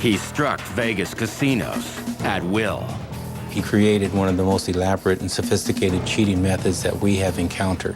He struck Vegas casinos at will. He created one of the most elaborate and sophisticated cheating methods that we have encountered.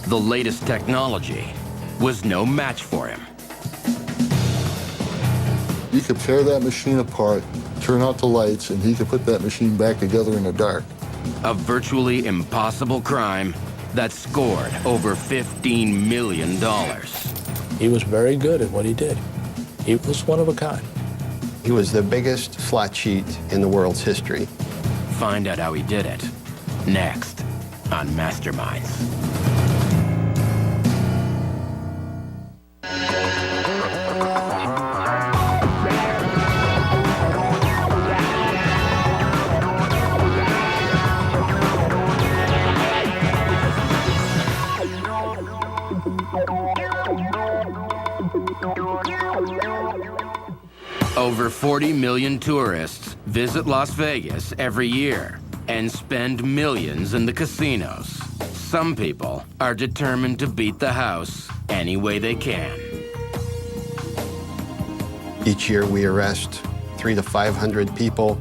The latest technology was no match for him. You could tear that machine apart, turn out the lights, and he could put that machine back together in the dark. A virtually impossible crime that scored over $15 million. He was very good at what he did. He was one of a kind. He was the biggest slot cheat in the world's history. Find out how he did it next on Masterminds. Over 40 million tourists visit Las Vegas every year and spend millions in the casinos. Some people are determined to beat the house any way they can. Each year we arrest 300 to 500 people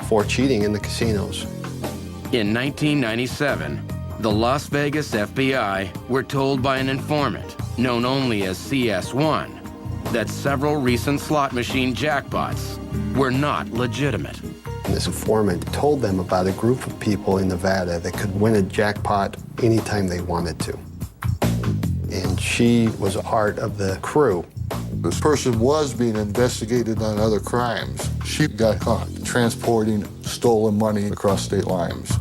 for cheating in the casinos. In 1997, the Las Vegas FBI were told by an informant, known only as CS1, that several recent slot machine jackpots were not legitimate. This informant told them about a group of people in Nevada that could win a jackpot anytime they wanted to. And she was a part of the crew. This person was being investigated on other crimes. She got caught transporting stolen money across state lines.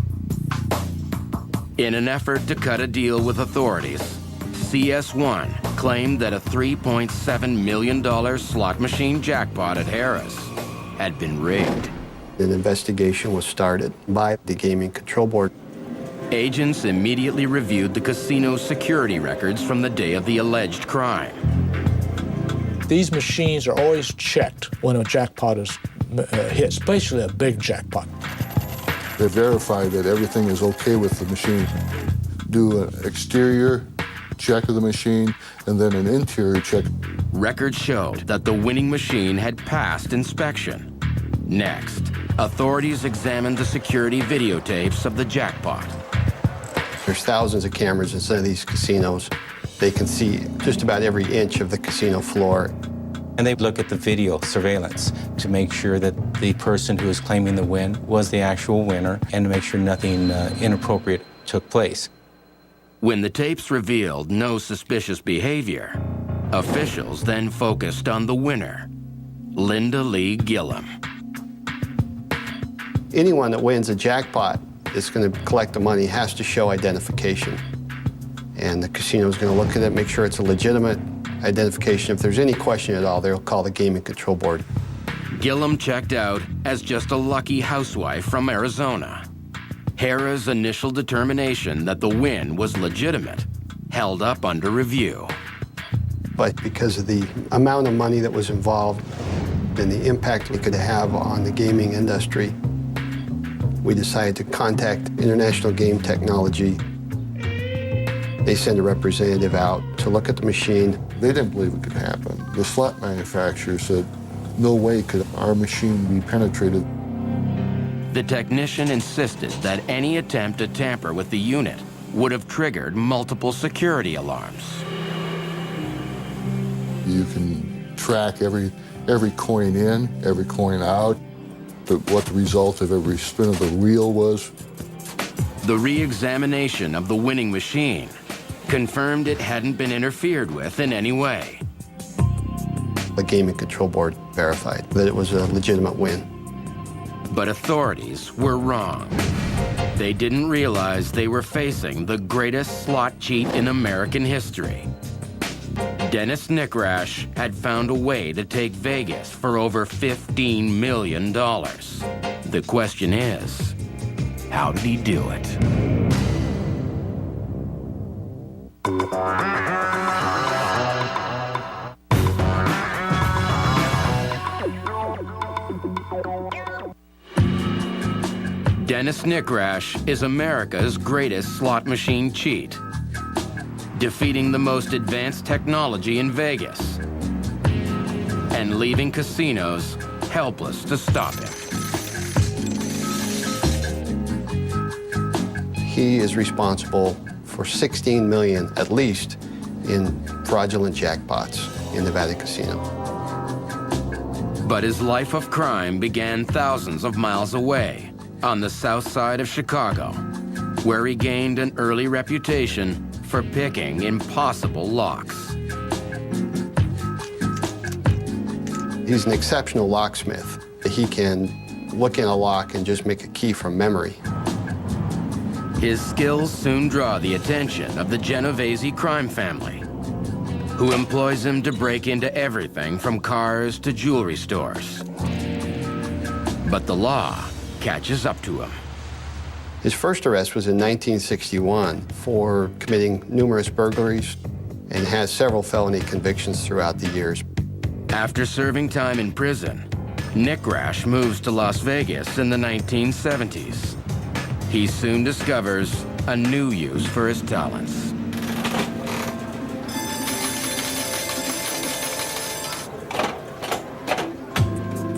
In an effort to cut a deal with authorities, CS1 claimed that a $3.7 million slot machine jackpot at Harrah's had been rigged. An investigation was started by the Gaming Control Board. Agents immediately reviewed the casino's security records from the day of the alleged crime. These machines are always checked when a jackpot is hit, especially a big jackpot. They verify that everything is okay with the machine. Do an exterior check of the machine and then an interior check. Records showed that the winning machine had passed inspection. Next, authorities examined the security videotapes of the jackpot. There's thousands of cameras inside these casinos. They can see just about every inch of the casino floor. And they look at the video surveillance to make sure that the person who is claiming the win was the actual winner and to make sure nothing inappropriate took place. When the tapes revealed no suspicious behavior, officials then focused on the winner, Linda Lee Gillum. Anyone that wins a jackpot that's going to collect the money has to show identification. And the casino is going to look at it, make sure it's a legitimate identification. If there's any question at all, they'll call the Gaming Control Board. Gillum checked out as just a lucky housewife from Arizona. Harrah's initial determination that the win was legitimate held up under review. But because of the amount of money that was involved and the impact it could have on the gaming industry, we decided to contact International Game Technology. They sent a representative out to look at the machine. They didn't believe it could happen. The slot manufacturer said, no way could our machine be penetrated. The technician insisted that any attempt to tamper with the unit would have triggered multiple security alarms. You can track every coin in, every coin out, but what the result of every spin of the wheel was. The re-examination of the winning machine confirmed it hadn't been interfered with in any way. The Gaming Control Board verified that it was a legitimate win. But authorities were wrong. They didn't realize they were facing the greatest slot cheat in American history. Dennis Nickrash had found a way to take Vegas for over $15 million. The question is, how did he do it? Dennis Nickrash is America's greatest slot machine cheat, defeating the most advanced technology in Vegas and leaving casinos helpless to stop him. He is responsible for 16 million, at least, in fraudulent jackpots in Nevada Casino. But his life of crime began thousands of miles away, on the south side of Chicago, where he gained an early reputation for picking impossible locks. He's an exceptional locksmith. He can look in a lock and just make a key from memory. His skills soon draw the attention of the Genovese crime family, who employs him to break into everything from cars to jewelry stores. But the law catches up to him. His first arrest was in 1961 for committing numerous burglaries and has several felony convictions throughout the years. After serving time in prison, Nick Rash moves to Las Vegas in the 1970s. He soon discovers a new use for his talents.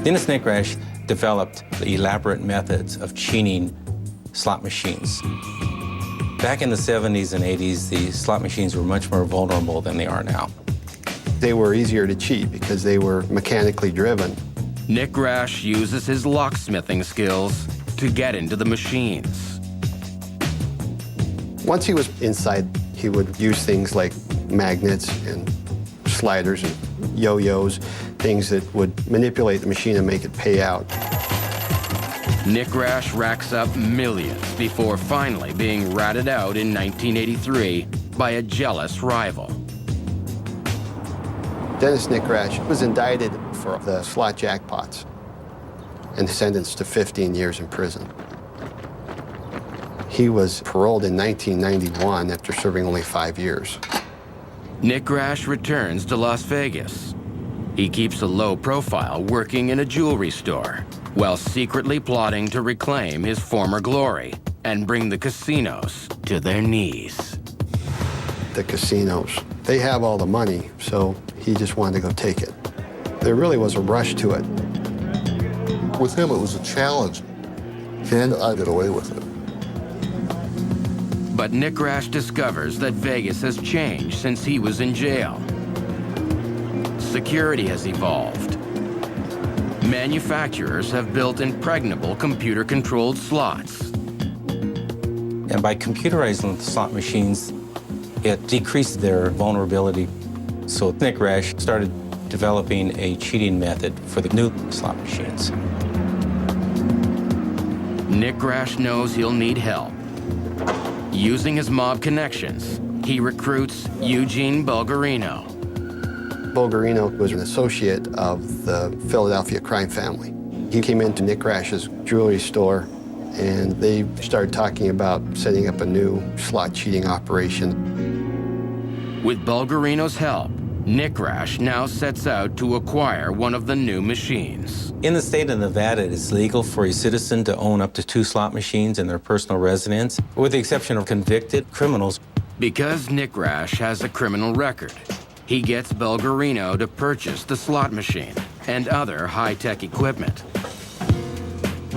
Dennis Nick Rash developed elaborate methods of cheating slot machines. Back in the 70s and 80s, the slot machines were much more vulnerable than they are now. They were easier to cheat because they were mechanically driven. Nick Rash uses his locksmithing skills to get into the machines. Once he was inside, he would use things like magnets and sliders and yo-yos, things that would manipulate the machine and make it pay out. Nick Rash racks up millions before finally being ratted out in 1983 by a jealous rival. Dennis Nick Rash was indicted for the slot jackpots and sentenced to 15 years in prison. He was paroled in 1991 after serving only 5 years. Nick Rash returns to Las Vegas. He keeps a low profile working in a jewelry store while secretly plotting to reclaim his former glory and bring the casinos to their knees. The casinos, they have all the money, so he just wanted to go take it. There really was a rush to it. With him, it was a challenge. Can I get away with it? But Nick Rash discovers that Vegas has changed since he was in jail. Security has evolved. Manufacturers have built impregnable computer-controlled slots. And by computerizing the slot machines, it decreased their vulnerability. So Nick Rash started developing a cheating method for the new slot machines. Nick Rash knows he'll need help. Using his mob connections, he recruits Eugene Bulgarino. Bulgarino was an associate of the Philadelphia crime family. He came into Nick Rash's jewelry store, and they started talking about setting up a new slot cheating operation. With Bulgarino's help, Nick Rash now sets out to acquire one of the new machines. In the state of Nevada, it is legal for a citizen to own up to 2 slot machines in their personal residence, with the exception of convicted criminals. Because Nick Rash has a criminal record, he gets Bulgarino to purchase the slot machine and other high-tech equipment.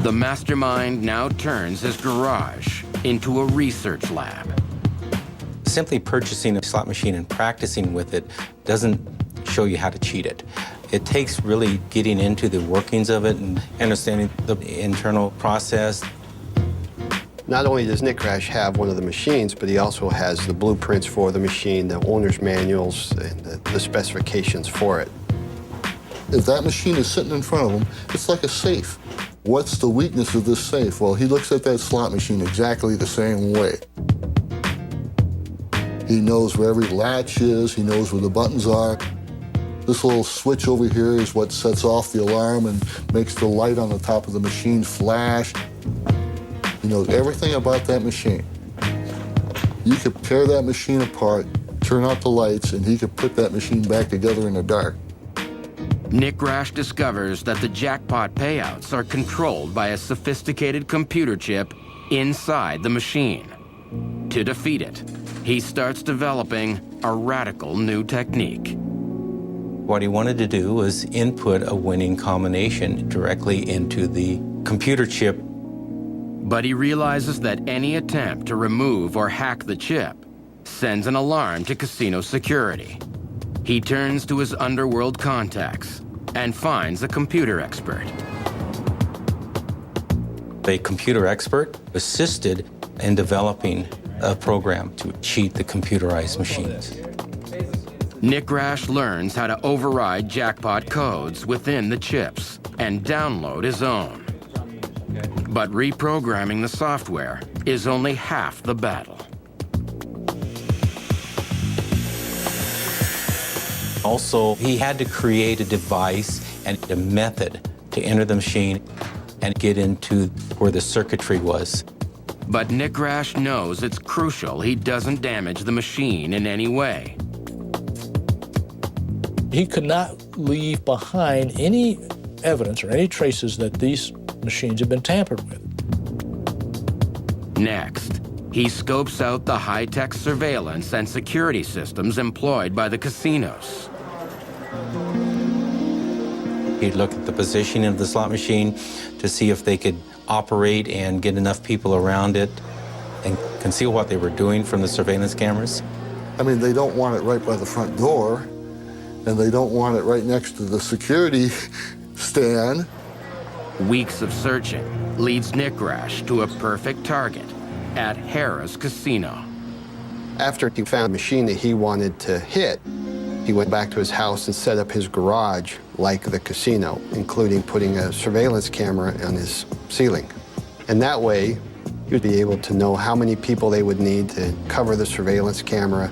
The mastermind now turns his garage into a research lab. Simply purchasing a slot machine and practicing with it doesn't show you how to cheat it. It takes really getting into the workings of it and understanding the internal process. Not only does Nick Rash have one of the machines, but he also has the blueprints for the machine, the owner's manuals, and the specifications for it. If that machine is sitting in front of him, it's like a safe. What's the weakness of this safe? Well, he looks at that slot machine exactly the same way. He knows where every latch is, he knows where the buttons are. This little switch over here is what sets off the alarm and makes the light on the top of the machine flash. He knows everything about that machine. You could tear that machine apart, turn out the lights, and he could put that machine back together in the dark. Nick Rash discovers that the jackpot payouts are controlled by a sophisticated computer chip inside the machine. To defeat it, he starts developing a radical new technique. What he wanted to do was input a winning combination directly into the computer chip. But he realizes that any attempt to remove or hack the chip sends an alarm to casino security. He turns to his underworld contacts and finds a computer expert. A computer expert assisted in developing a program to cheat the computerized machines. Nick Rash learns how to override jackpot codes within the chips and download his own. But reprogramming the software is only half the battle. Also, he had to create a device and a method to enter the machine and get into where the circuitry was. But Nick Rash knows it's crucial he doesn't damage the machine in any way. He could not leave behind any evidence or any traces that these machines had been tampered with. Next, he scopes out the high-tech surveillance and security systems employed by the casinos. He'd look at the positioning of the slot machine to see if they could operate and get enough people around it and conceal what they were doing from the surveillance cameras. I mean, they don't want it right by the front door, and they don't want it right next to the security stand. Weeks of searching leads Nick Rash to a perfect target at Harrah's Casino. After he found a machine that he wanted to hit, he went back to his house and set up his garage like the casino, including putting a surveillance camera on his ceiling. And that way, he would be able to know how many people they would need to cover the surveillance camera.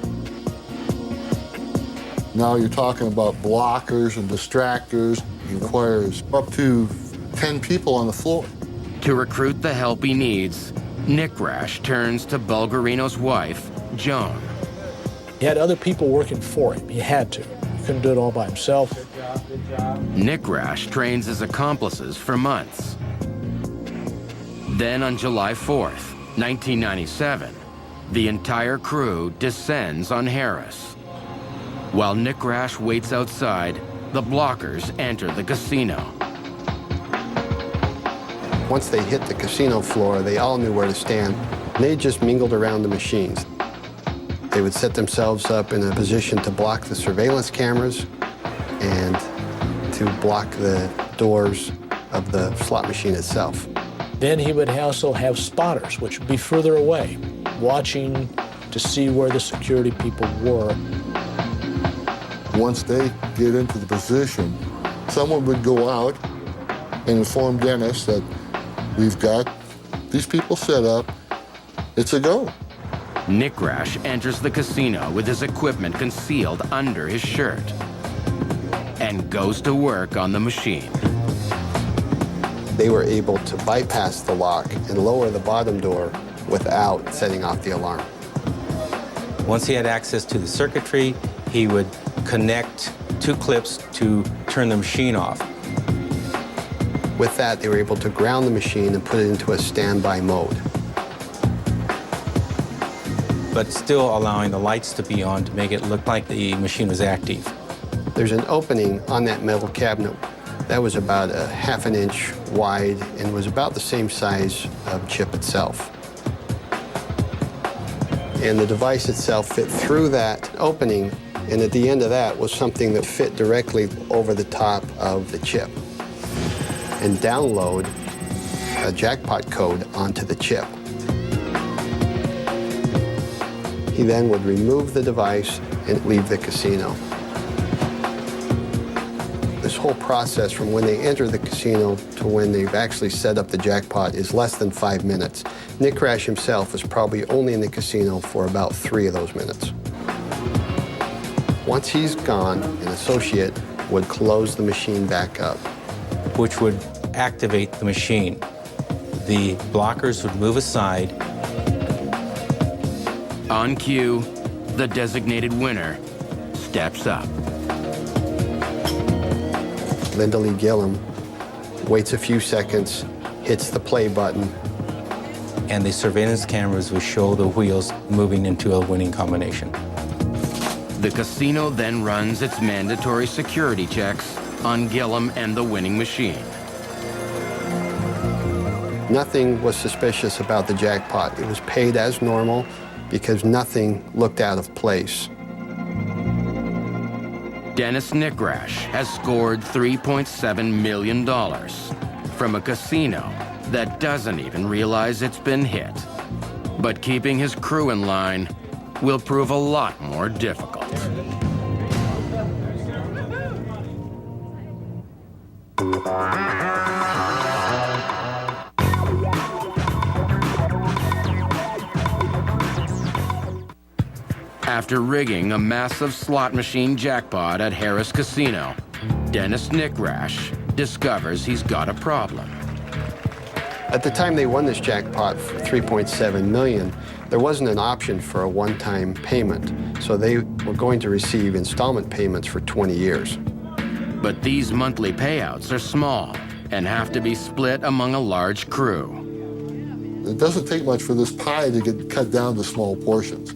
Now you're talking about blockers and distractors. It requires up to 10 people on the floor. To recruit the help he needs, Nick Rash turns to Bulgarino's wife, Joan. He had other people working for him. He had to. He couldn't do it all by himself. Nick Rash trains his accomplices for months. Then on July 4th, 1997, the entire crew descends on Harrah's. While Nick Rash waits outside, the blockers enter the casino. Once they hit the casino floor, they all knew where to stand. They just mingled around the machines. They would set themselves up in a position to block the surveillance cameras and to block the doors of the slot machine itself. Then he would also have spotters, which would be further away, watching to see where the security people were. Once they get into the position, someone would go out and inform Dennis that we've got these people set up, it's a go. Nick Rash enters the casino with his equipment concealed under his shirt and goes to work on the machine. They were able to bypass the lock and lower the bottom door without setting off the alarm. Once he had access to the circuitry, he would connect 2 clips to turn the machine off. With that, they were able to ground the machine and put it into a standby mode, but still allowing the lights to be on to make it look like the machine was active. There's an opening on that metal cabinet that was about a ½ inch wide and was about the same size of the chip itself. And the device itself fit through that opening, and at the end of that was something that fit directly over the top of the chip and download a jackpot code onto the chip. He then would remove the device and leave the casino. This whole process from when they enter the casino to when they've actually set up the jackpot is less than 5 minutes. Nick Rash himself was probably only in the casino for about 3 of those minutes. Once he's gone, an associate would close the machine back up, which would activate the machine. The blockers would move aside. On cue, the designated winner steps up. Linda Lee Gillum waits a few seconds, hits the play button, and the surveillance cameras would show the wheels moving into a winning combination. The casino then runs its mandatory security checks on Gillum and the winning machine. Nothing was suspicious about the jackpot. It was paid as normal because nothing looked out of place. Dennis Nikrash has scored $3.7 million from a casino that doesn't even realize it's been hit. But keeping his crew in line will prove a lot more difficult. After rigging a massive slot machine jackpot at Harrah's Casino, Dennis Nikrash discovers he's got a problem. At the time they won this jackpot for $3.7 million, there wasn't an option for a one-time payment, so they were going to receive installment payments for 20 years. But these monthly payouts are small and have to be split among a large crew. It doesn't take much for this pie to get cut down to small portions.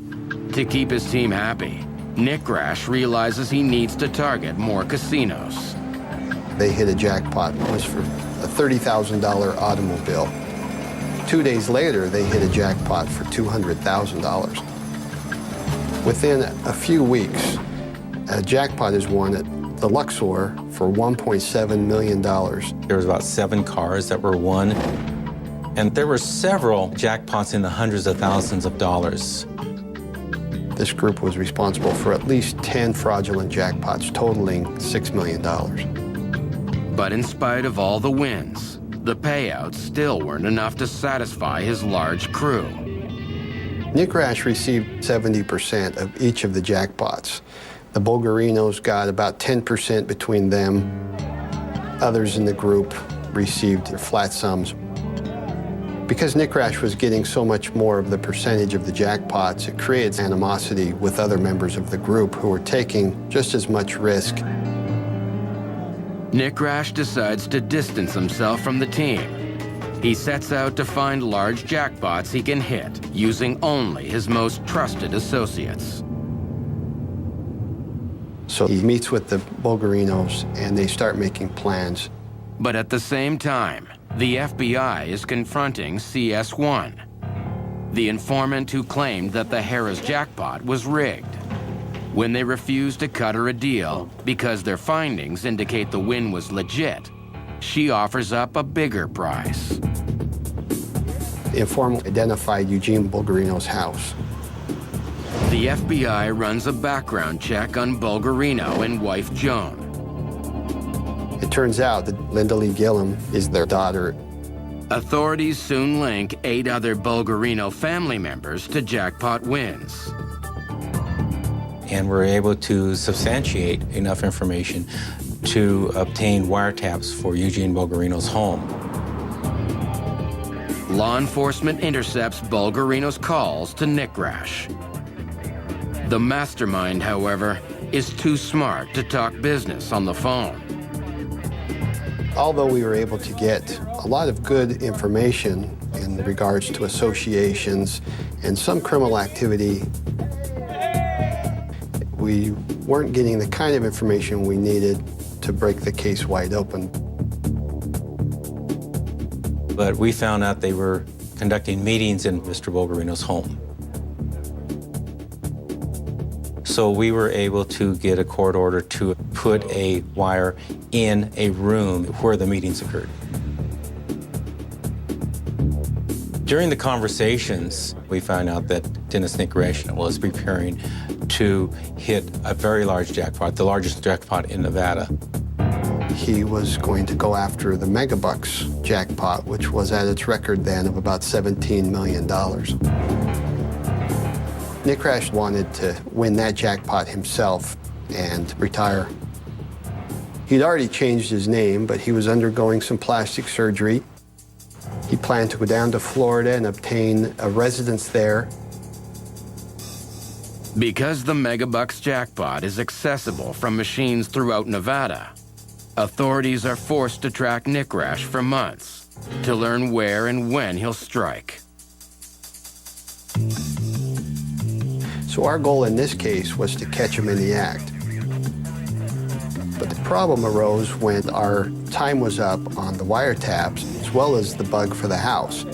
To keep his team happy, Nikrash realizes he needs to target more casinos. They hit a jackpot. It was for a $30,000 automobile. 2 days later, they hit a jackpot for $200,000. Within a few weeks, a jackpot is won at the Luxor for $1.7 million. There was about 7 cars that were won, and there were several jackpots in the hundreds of thousands of dollars. This group was responsible for at least 10 fraudulent jackpots totaling $6 million. But in spite of all the wins, the payouts still weren't enough to satisfy his large crew. Nikrash received 70% of each of the jackpots. The Bulgarinos got about 10% between them. Others in the group received flat sums. Because Nikrash was getting so much more of the percentage of the jackpots, it creates animosity with other members of the group who were taking just as much risk. Nikrash decides to distance himself from the team. He sets out to find large jackpots he can hit using only his most trusted associates. So he meets with the Bulgarinos and they start making plans. But at the same time, the FBI is confronting CS1, the informant who claimed that the Harrah's jackpot was rigged. When they refuse to cut her a deal because their findings indicate the win was legit, she offers up a bigger prize. The informant identified Eugene Bulgarino's house. The FBI runs a background check on Bulgarino and wife Joan. It turns out that Linda Lee Gillum is their daughter. Authorities soon link 8 other Bulgarino family members to jackpot wins. And we're able to substantiate enough information to obtain wiretaps for Eugene Bulgarino's home. Law enforcement intercepts Bulgarino's calls to Nikrash. The mastermind, however, is too smart to talk business on the phone. Although we were able to get a lot of good information in regards to associations and some criminal activity, we weren't getting the kind of information we needed to break the case wide open. But we found out they were conducting meetings in Mr. Bulgarino's home. So we were able to get a court order to put a wire in a room where the meetings occurred. During the conversations, we found out that Dennis Nikrash was preparing to hit a very large jackpot, the largest jackpot in Nevada. He was going to go after the Megabucks jackpot, which was at its record then of about $17 million. Nikrash wanted to win that jackpot himself and retire. He'd already changed his name, but he was undergoing some plastic surgery. He planned to go down to Florida and obtain a residence there. Because the Megabucks jackpot is accessible from machines throughout Nevada, authorities are forced to track Nikrash for months to learn where and when he'll strike. So So our goal in this case was to catch him in the act. But the problem arose when our time was up on the wiretaps, as well as the bug for the house.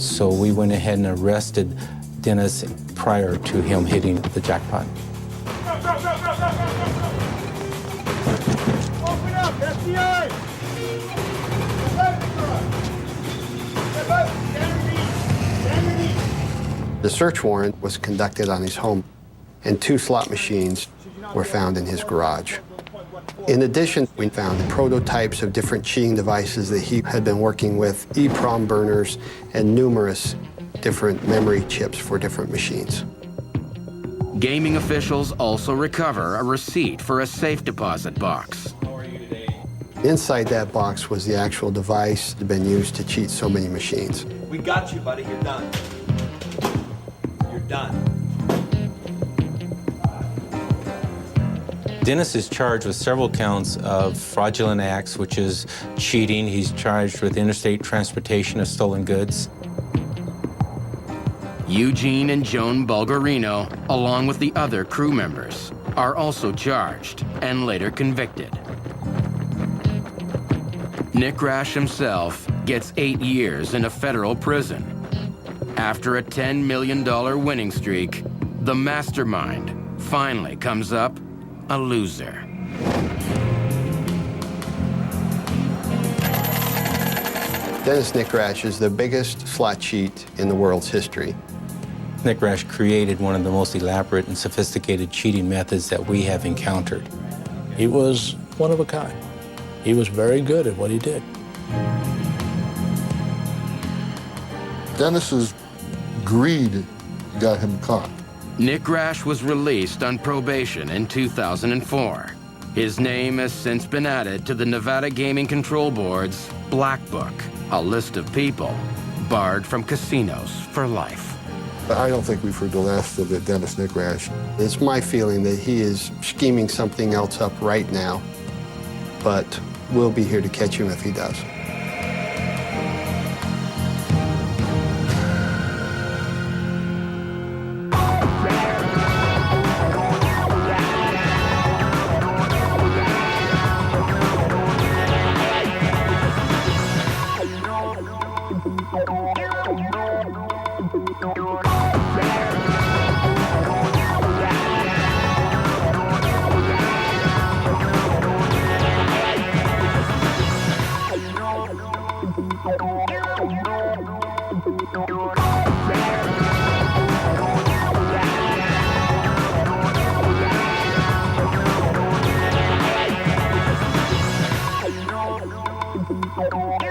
So we went ahead and arrested Dennis prior to him hitting the jackpot. Open up, FBI! The search warrant was conducted on his home, and 2 slot machines were found in his garage. In addition, we found prototypes of different cheating devices that he had been working with, EEPROM burners, and numerous different memory chips for different machines. Gaming officials also recover a receipt for a safe deposit box. Inside that box was the actual device that had been used to cheat so many machines. We got you, buddy. You're done. You're done. Dennis is charged with several counts of fraudulent acts, which is cheating. He's charged with interstate transportation of stolen goods. Eugene and Joan Bulgarino, along with the other crew members, are also charged and later convicted. Nick Rash himself gets 8 years in a federal prison. After a $10 million winning streak, the mastermind finally comes up a loser. Dennis Nick Rash is the biggest slot cheat in the world's history. Nick Rash created one of the most elaborate and sophisticated cheating methods that we have encountered. He was one of a kind. He was very good at what he did. Dennis's greed got him caught. Nick Rash was released on probation in 2004. His name has since been added to the Nevada Gaming Control Board's Black Book, a list of people barred from casinos for life. I don't think we've heard the last of it, Dennis Nick Rash. It's my feeling that he is scheming something else up right now, but we'll be here to catch him if he does. Oh,